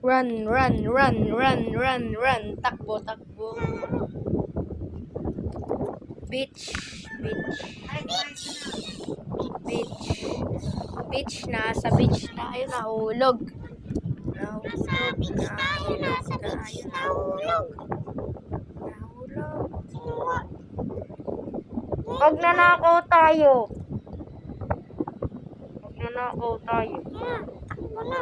Run, run, run, run, run, run. Takbo, takbo. Beach, beach, beach. Beach, nasa beach tayo, nahulog. Nasa beach tayo, nasa beach. Nahulog. Nahulog. Pag nanakaw tayo. Pag nanakaw tayo. Takbo na.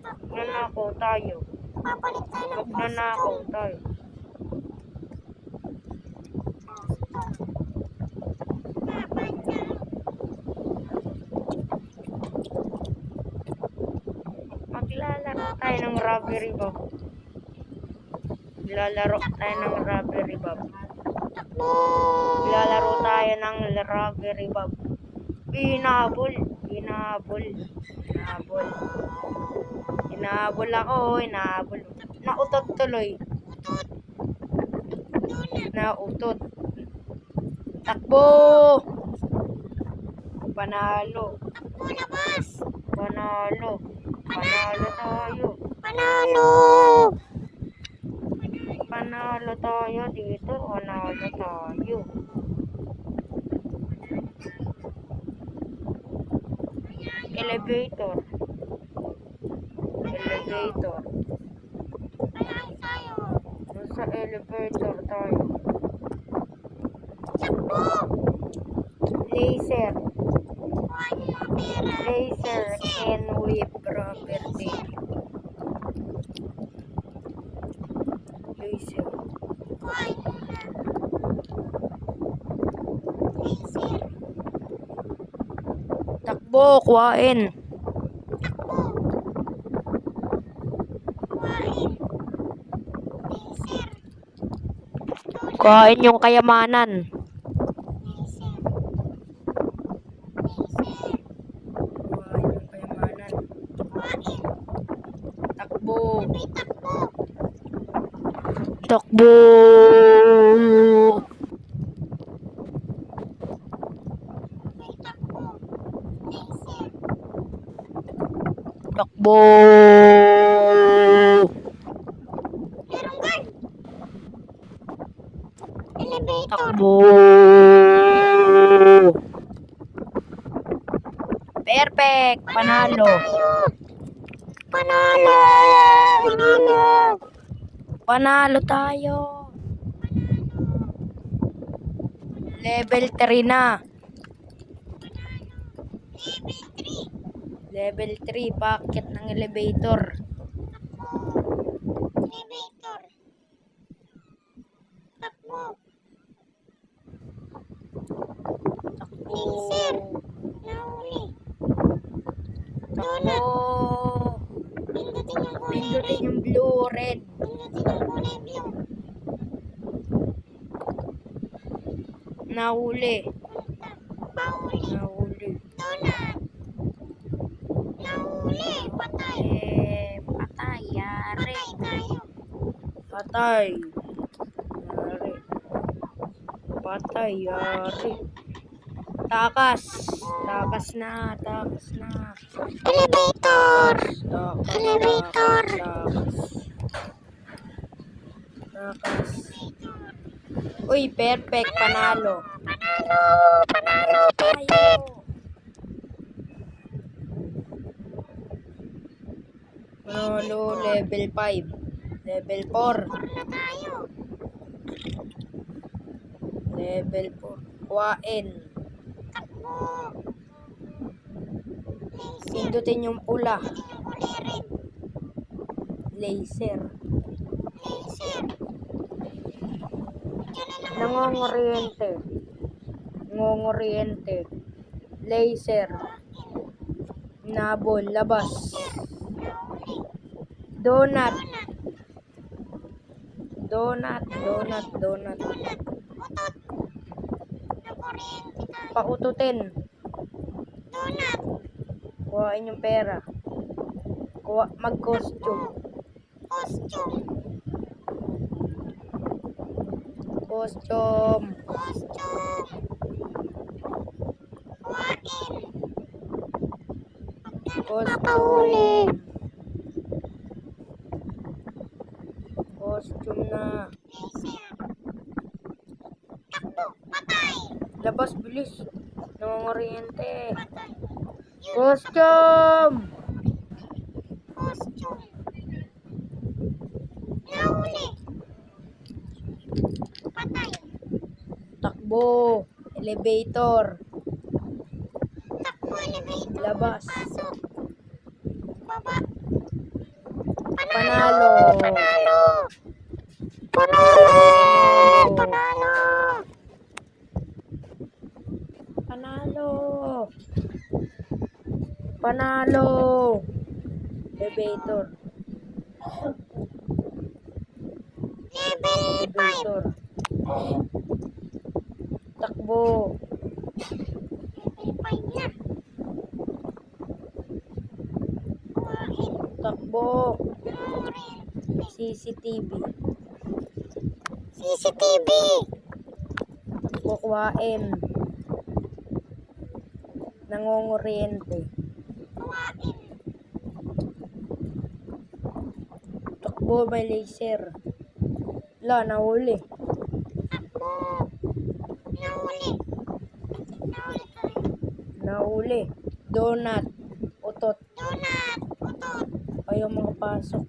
Pag nanakaw tayo. Papalit tayo ng Pag nanakaw tayo. Maglalaro tayo ng Robbery Bob. Maglalaro tayo ng Robbery Bob. Takbo. Maglalaro tayo ng Robbery Bob. Hinabol. Hinabol. Hinabol. Hinabol ako. Hinabol. Nautot tuloy. Nautot. Takbo. Panalo. Takbo, labas. Panalo. Panalo tayo. Panalo. Panalo tayo dito. Panalo tayo. Elevator. Elevator. Ayan tayo. Nasa elevator tayo. Takbo. Laser. Kuha niyo mga pera. Laser can whip property. Laser. Kuha niyo na. Laser. Takbo, kuhain. Takbo. Kuhain. Laser. Kuhain yung kayamanan. Laser. Laser. Kuhain yung kayamanan. Kuhain. Takbo. May takbo. Takbo. May takbo. Laser. Takbo. Merong guard. Elevator. Takbo. Perfect. Panalo. Panalo. Panalo. Panalo tayo. Level 3 na. Level 3. Level 3. Packet ng elevator. Elevator. Takbo. Takbo. Laser. Nahuli. Takbo. Pindutin yung kulay Pindutin red. yung blue, red. Pindutin yung kulay blue. Nahuli. Pahuli. Nahuli. Donut. Nahuli. Patay. Patay. Yari. Patay tayo. Patay. Yari. Patay. Yari. Takas. Takas na. Takas na. Elevator. Takas. Elevator. Takas. Takas. Uy, perfect. Panalo. Panalo. Panalo. Tayo. Panalo. Level 5. Level 4. Na tayo. Level 4. Kuhain. Takbo. Laser. Pindutin yung pula. Pindutin yung kulay red. Laser. Laser. Diyan na lang. Nangongoriente. Ngongoriente. Laser. Nabol. Labas. Nahuli. Donut. Donut. Donut. Donut. Donut. Donut. Utot. Nakuryente tayo. Paututin. Donut. Kuhain yung pera. Mag-costume. Costume. Costume. Costume. Kuhain. Papahuli. Costume na. Laser. Takbo. Patay. Labas, bilis. Nangunguryente. Patay. Yun. Costume! Costume. Nahuli. Patay. Takbo. Elevator. Takbo elevator. Labas. Pasok. Baba. Panalo. Panalo. Panalo. Panalo. Panalo. Panalo. Elevator. Level 5. Elevator. Takbo. Level 5 na. Kuhain. Takbo. Nangurin. CCTV. CCTV. Kukuhain. Nangunguryente. Kuhain. Takbo, may laser. Wala, nahuli. Takbo. Nahuli. Nahuli tayo. Nahuli. Donut. Utot. Donut. Utot. Ayaw makapasok.